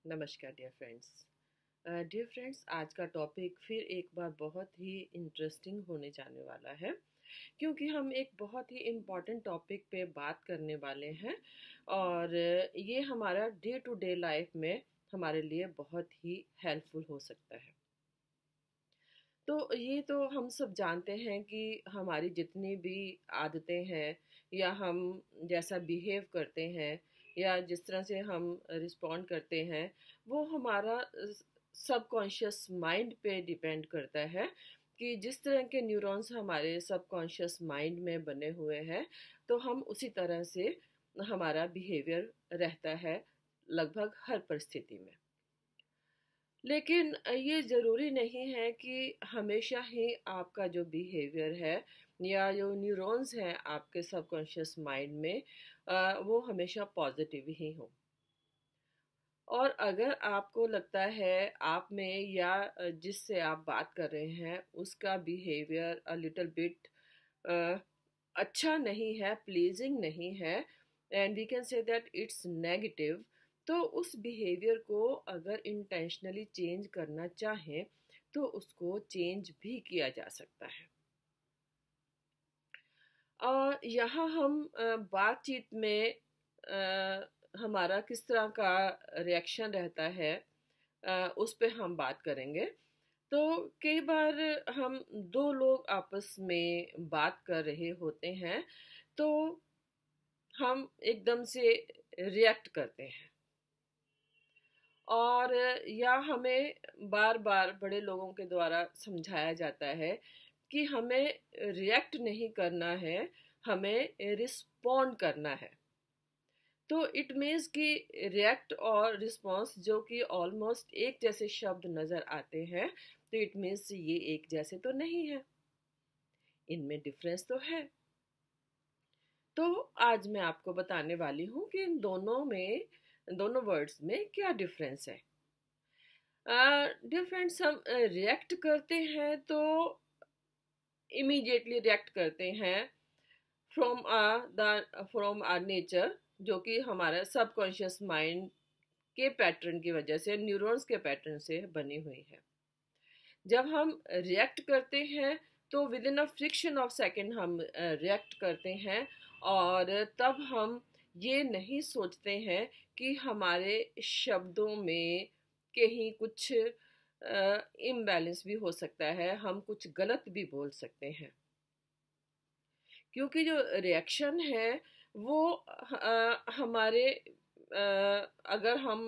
नमस्कार dear friends, आज का टॉपिक फिर एक बार बहुत ही इंटरेस्टिंग होने जाने वाला है, क्योंकि हम एक बहुत ही इम्पॉर्टेंट टॉपिक पे बात करने वाले हैं। और ये हमारा डे टू डे लाइफ में हमारे लिए बहुत ही हेल्पफुल हो सकता है। तो ये तो हम सब जानते हैं कि हमारी जितनी भी आदतें हैं या हम जैसा बिहेव करते हैं या जिस तरह से हम रिस्पॉन्ड करते हैं, वो हमारा सबकॉन्शियस माइंड पे डिपेंड करता है कि जिस तरह के न्यूरॉन्स हमारे सबकॉन्शियस माइंड में बने हुए हैं, तो हम उसी तरह से हमारा बिहेवियर रहता है लगभग हर परिस्थिति में। लेकिन ये ज़रूरी नहीं है कि हमेशा ही आपका जो बिहेवियर है या जो न्यूरॉन्स हैं आपके सबकॉन्शियस माइंड में, वो हमेशा पॉजिटिव ही हो। और अगर आपको लगता है आप में या जिससे आप बात कर रहे हैं उसका बिहेवियर अ लिटिल बिट अच्छा नहीं है, प्लीजिंग नहीं है, and we can say that it's negative, तो उस बिहेवियर को अगर इंटेंशनली चेंज करना चाहें तो उसको चेंज भी किया जा सकता है। और यहाँ हम बातचीत में हमारा किस तरह का रिएक्शन रहता है, उस पे हम बात करेंगे। तो कई बार हम दो लोग आपस में बात कर रहे होते हैं, तो हम एकदम से रिएक्ट करते हैं, और या हमें बार बार बड़े लोगों के द्वारा समझाया जाता है कि हमें रिएक्ट नहीं करना है, हमें रिस्पॉन्ड करना है। तो इट मीन्स कि रिएक्ट और रिस्पॉन्स जो कि ऑलमोस्ट एक जैसे शब्द नज़र आते हैं, तो इट मीन्स ये एक जैसे तो नहीं है, इनमें डिफरेंस तो है। तो आज मैं आपको बताने वाली हूँ कि इन दोनों वर्ड्स में क्या डिफरेंस है। डियर फ्रेंड्स, हम रिएक्ट करते हैं तो इमीडिएटली रिएक्ट करते हैं फ्रॉम आर नेचर, जो कि हमारा सबकॉन्शियस माइंड के पैटर्न की वजह से, न्यूरॉन्स के पैटर्न से बनी हुई है। जब हम रिएक्ट करते हैं तो with in a friction of second हम रिएक्ट करते हैं, और तब हम ये नहीं सोचते हैं कि हमारे शब्दों में कहीं कुछ इम्बैलेंस भी हो सकता है, हम कुछ गलत भी बोल सकते हैं। क्योंकि जो रिएक्शन है वो हमारे अगर हम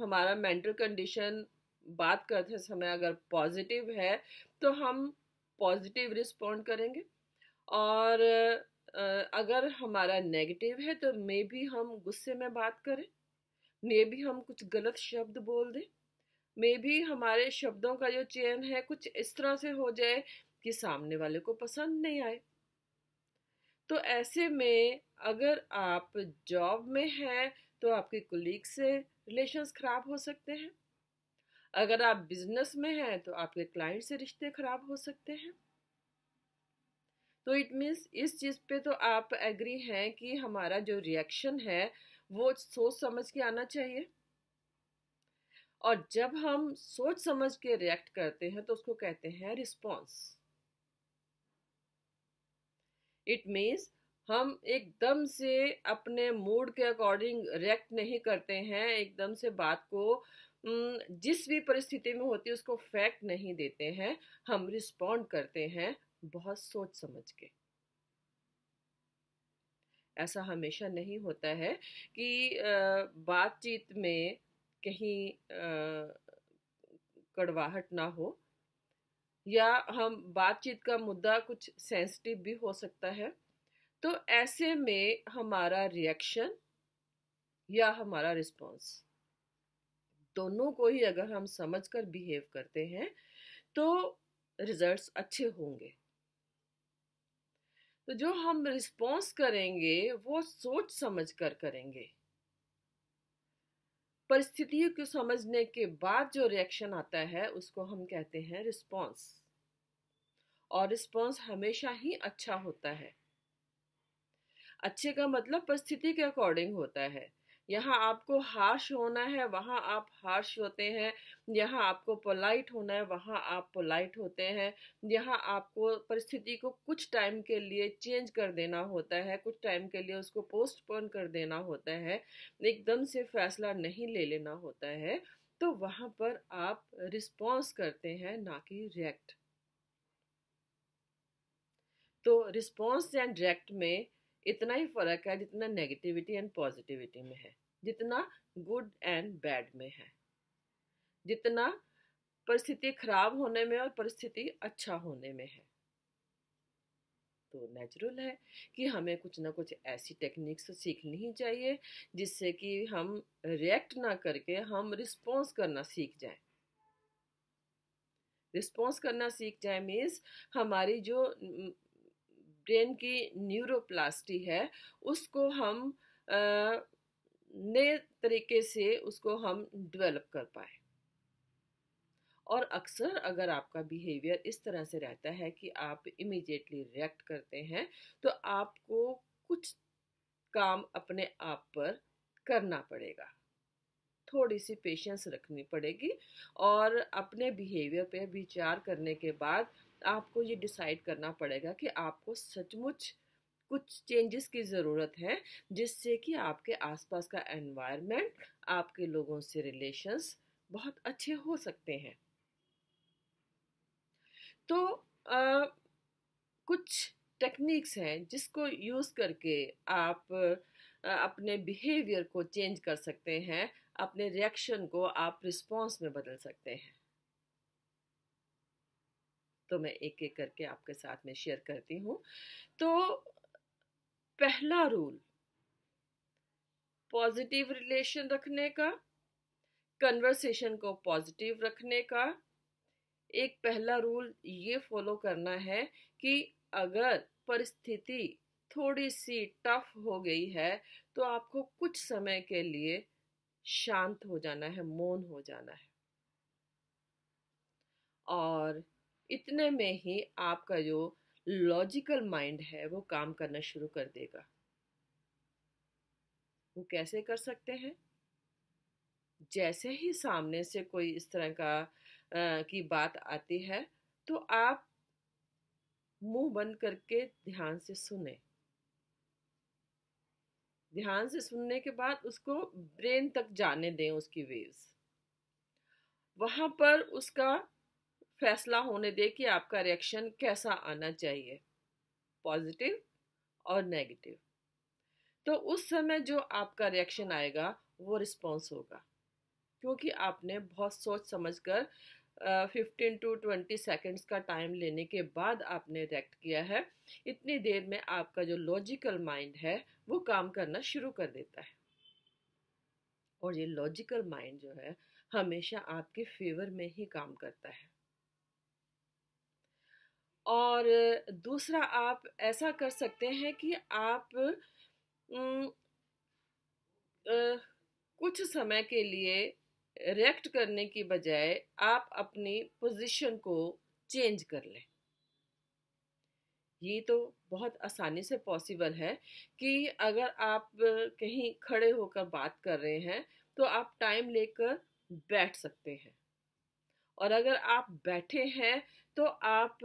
हमारा मेंटल कंडीशन बात करते समय अगर पॉजिटिव है तो हम पॉजिटिव रिस्पॉन्ड करेंगे, और अगर हमारा नेगेटिव है तो मे भी हम गुस्से में बात करें, मे भी हम कुछ गलत शब्द बोल दें, मे भी हमारे शब्दों का जो चयन है कुछ इस तरह से हो जाए कि सामने वाले को पसंद नहीं आए। तो ऐसे में अगर आप जॉब में हैं तो आपके कुलीग से रिलेशंस खराब हो सकते हैं, अगर आप बिजनेस में हैं तो आपके क्लाइंट से रिश्ते खराब हो सकते हैं। तो इट मीन्स इस चीज़ पे तो आप एग्री हैं कि हमारा जो रिएक्शन है वो सोच समझ के आना चाहिए, और जब हम सोच समझ के रिएक्ट करते हैं तो उसको कहते हैं रिस्पॉन्स। इट मीन्स हम एकदम से अपने मूड के अकॉर्डिंग रिएक्ट नहीं करते हैं, एकदम से बात को जिस भी परिस्थिति में होती है उसको फैक्ट नहीं देते हैं, हम रिस्पॉन्ड करते हैं बहुत सोच समझ के। ऐसा हमेशा नहीं होता है कि बातचीत में कहीं कड़वाहट ना हो, या हम बातचीत का मुद्दा कुछ सेंसिटिव भी हो सकता है। तो ऐसे में हमारा रिएक्शन या हमारा रिस्पॉन्स दोनों को ही अगर हम समझकर बिहेव करते हैं तो रिजल्ट्स अच्छे होंगे। तो जो हम रिस्पॉन्स करेंगे वो सोच समझ कर करेंगे, परिस्थितियों को समझने के बाद जो रिएक्शन आता है उसको हम कहते हैं रिस्पॉन्स, और रिस्पॉन्स हमेशा ही अच्छा होता है। अच्छे का मतलब परिस्थिति के अकॉर्डिंग होता है। यहाँ आपको हार्श होना है, वहाँ आप हार्श होते हैं। यहाँ आपको पोलाइट होना है, वहाँ आप पोलाइट होते हैं। यहाँ आपको परिस्थिति को कुछ टाइम के लिए चेंज कर देना होता है, कुछ टाइम के लिए उसको पोस्टपोन कर देना होता है, एकदम से फैसला नहीं ले लेना होता है। तो वहाँ पर आप रिस्पॉन्स करते हैं, ना कि रिएक्ट। तो रिस्पॉन्स एंड रिएक्ट में इतना ही फर्क है जितना नेगेटिविटी एंड पॉजिटिविटी में है, जितना गुड एंड बैड में है, जितना परिस्थिति खराब होने में और परिस्थिति अच्छा होने में है। तो नेचुरल है कि हमें कुछ ना कुछ ऐसी टेक्निक्स सीखनी ही चाहिए जिससे कि हम रिएक्ट ना करके हम रिस्पॉन्स करना सीख जाएं। रिस्पॉन्स करना सीख जाए मीन्स हमारी जो ब्रेन की न्यूरोप्लास्टी है उसको हम नए तरीके से उसको हम डेवलप कर पाए। और अक्सर अगर आपका बिहेवियर इस तरह से रहता है कि आप इमीडिएटली रिएक्ट करते हैं तो आपको कुछ काम अपने आप पर करना पड़ेगा, थोड़ी सी पेशेंस रखनी पड़ेगी और अपने बिहेवियर पे विचार करने के बाद आपको ये डिसाइड करना पड़ेगा कि आपको सचमुच कुछ चेंजेस की ज़रूरत है जिससे कि आपके आसपास का एनवायरनमेंट, आपके लोगों से रिलेशंस बहुत अच्छे हो सकते हैं। तो कुछ टेक्निक्स हैं जिसको यूज़ करके आप अपने बिहेवियर को चेंज कर सकते हैं, अपने रिएक्शन को आप रिस्पॉन्स में बदल सकते हैं। तो मैं एक एक करके आपके साथ में शेयर करती हूँ। तो पहला रूल पॉजिटिव रिलेशन रखने का, कन्वर्सेशन को पॉजिटिव रखने का। एक पहला रूल ये फॉलो करना है कि अगर परिस्थिति थोड़ी सी टफ हो गई है तो आपको कुछ समय के लिए शांत हो जाना है, मौन हो जाना है। और इतने में ही आपका जो लॉजिकल माइंड है वो काम करना शुरू कर देगा। वो कैसे कर सकते हैं? जैसे ही सामने से कोई इस तरह का की बात आती है तो आप मुंह बंद करके ध्यान से सुने। ध्यान से सुनने के बाद उसको ब्रेन तक जाने दें, उसकी वेव्स वहां पर उसका फैसला होने दें कि आपका रिएक्शन कैसा आना चाहिए, पॉजिटिव और नेगेटिव। तो उस समय जो आपका रिएक्शन आएगा वो रिस्पॉन्स होगा, क्योंकि आपने बहुत सोच समझ कर 15 to 20 सेकेंड्स का टाइम लेने के बाद आपने रिएक्ट किया है। इतनी देर में आपका जो लॉजिकल माइंड है वो काम करना शुरू कर देता है। और ये लॉजिकल माइंड जो है हमेशा आपके फेवर में ही काम करता है। और दूसरा आप ऐसा कर सकते हैं कि आप कुछ समय के लिए रिएक्ट करने की बजाय आप अपनी पोजीशन को चेंज कर लें। ये तो बहुत आसानी से पॉसिबल है कि अगर आप कहीं खड़े होकर बात कर रहे हैं तो आप टाइम लेकर बैठ सकते हैं, और अगर आप बैठे हैं तो आप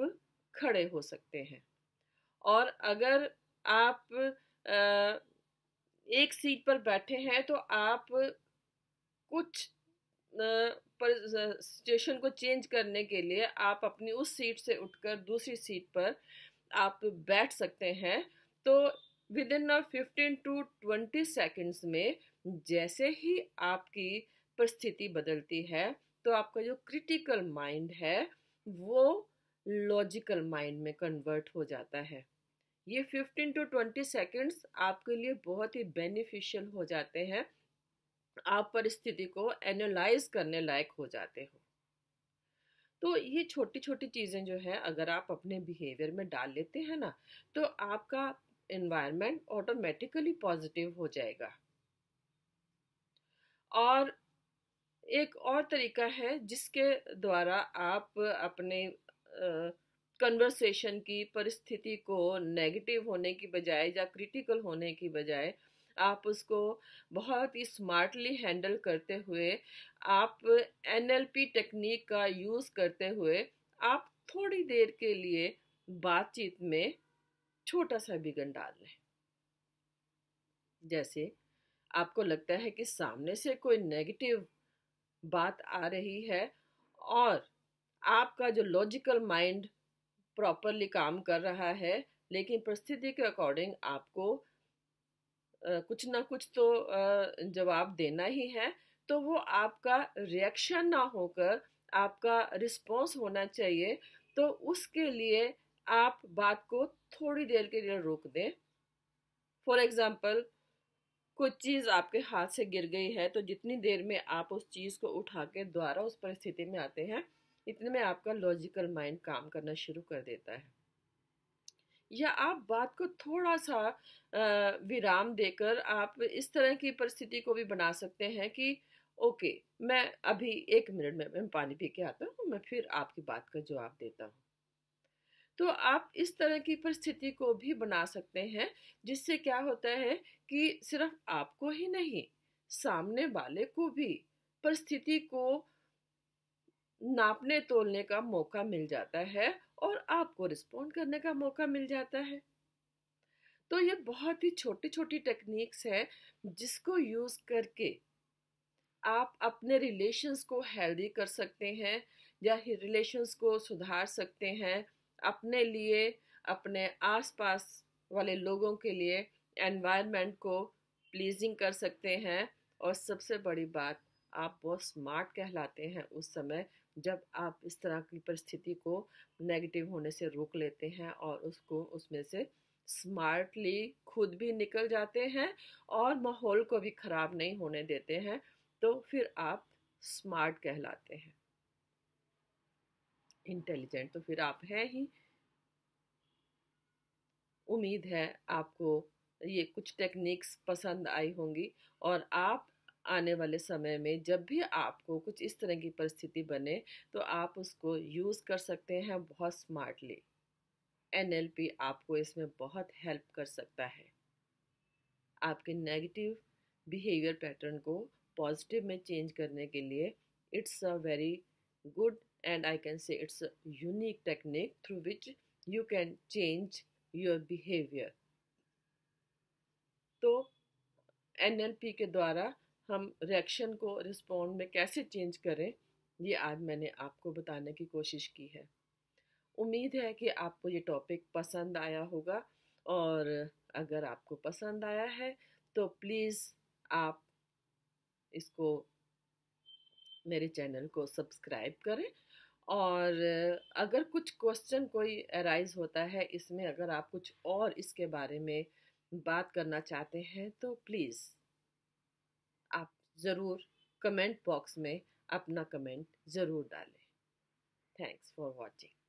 खड़े हो सकते हैं। और अगर आप एक सीट पर बैठे हैं तो आप कुछ सिचुएशन को चेंज करने के लिए आप अपनी उस सीट से उठकर दूसरी सीट पर आप बैठ सकते हैं। तो विद इन 15 to 20 सेकेंड्स में जैसे ही आपकी परिस्थिति बदलती है तो आपका जो क्रिटिकल माइंड है वो लॉजिकल माइंड में कन्वर्ट हो जाता है। ये 15 to 20 सेकेंड्स आपके लिए बहुत ही बेनिफिशियल हो जाते हैं। आप परिस्थिति को एनालाइज करने लायक हो जाते हो। तो ये छोटी छोटी चीज़ें जो है अगर आप अपने बिहेवियर में डाल लेते हैं ना तो आपका एनवायरनमेंट ऑटोमेटिकली पॉजिटिव हो जाएगा। और एक और तरीका है जिसके द्वारा आप अपने कन्वर्सेशन की परिस्थिति को नेगेटिव होने की बजाय या क्रिटिकल होने की बजाय आप उसको बहुत ही स्मार्टली हैंडल करते हुए, आप एनएलपी टेक्निक का यूज़ करते हुए, आप थोड़ी देर के लिए बातचीत में छोटा सा विघन डाल लें। जैसे आपको लगता है कि सामने से कोई नेगेटिव बात आ रही है और आपका जो लॉजिकल माइंड प्रॉपरली काम कर रहा है, लेकिन परिस्थिति के अकॉर्डिंग आपको कुछ ना कुछ तो जवाब देना ही है, तो वो आपका रिएक्शन ना होकर आपका रिस्पॉन्स होना चाहिए। तो उसके लिए आप बात को थोड़ी देर के लिए रोक दें। फॉर एग्जाम्पल, कुछ चीज़ आपके हाथ से गिर गई है, तो जितनी देर में आप उस चीज़ को उठा के दोबारा उस परिस्थिति में आते हैं, इतने में आपका लॉजिकल माइंड काम करना शुरू कर देता है। या आप बात को थोड़ा सा विराम देकर आप इस तरह की परिस्थिति को भी बना सकते हैं कि ओके, मैं अभी 1 मिनट में मैं पानी पी के आता हूँ, मैं फिर आपकी बात का जवाब देता हूँ। तो आप इस तरह की परिस्थिति को भी बना सकते हैं, जिससे क्या होता है कि सिर्फ आपको ही नहीं, सामने वाले को भी परिस्थिति को नापने तोलने का मौका मिल जाता है और आपको रिस्पॉन्ड करने का मौका मिल जाता है। तो ये बहुत ही छोटी छोटी टेक्निक्स हैं जिसको यूज करके आप अपने रिलेशंस को हेल्दी कर सकते हैं या रिलेशंस को सुधार सकते हैं, अपने लिए, अपने आसपास वाले लोगों के लिए एनवायरनमेंट को प्लीजिंग कर सकते हैं। और सबसे बड़ी बात, आप बहुत स्मार्ट कहलाते हैं उस समय जब आप इस तरह की परिस्थिति को नेगेटिव होने से रोक लेते हैं और उसको उसमें से स्मार्टली खुद भी निकल जाते हैं और माहौल को भी ख़राब नहीं होने देते हैं। तो फिर आप स्मार्ट कहलाते हैं। इंटेलिजेंट तो फिर आप हैं ही। उम्मीद है आपको ये कुछ टेक्निक्स पसंद आई होंगी और आप आने वाले समय में जब भी आपको कुछ इस तरह की परिस्थिति बने, तो आप उसको यूज़ कर सकते हैं बहुत स्मार्टली। एनएलपी आपको इसमें बहुत हेल्प कर सकता है आपके नेगेटिव बिहेवियर पैटर्न को पॉजिटिव में चेंज करने के लिए। It's a very good and I can say it's a unique technique through which you can change your behaviour. तो एनएलपी के द्वारा हम रिएक्शन को रिस्पॉन्ड में कैसे चेंज करें, ये आज मैंने आपको बताने की कोशिश की है। उम्मीद है कि आपको ये टॉपिक पसंद आया होगा और अगर आपको पसंद आया है तो प्लीज़ आप इसको, मेरे चैनल को सब्सक्राइब करें। और अगर कुछ क्वेश्चन कोई अराइज होता है इसमें, अगर आप कुछ और इसके बारे में बात करना चाहते हैं, तो प्लीज़ आप ज़रूर कमेंट बॉक्स में अपना कमेंट ज़रूर डालें। Thanks for watching.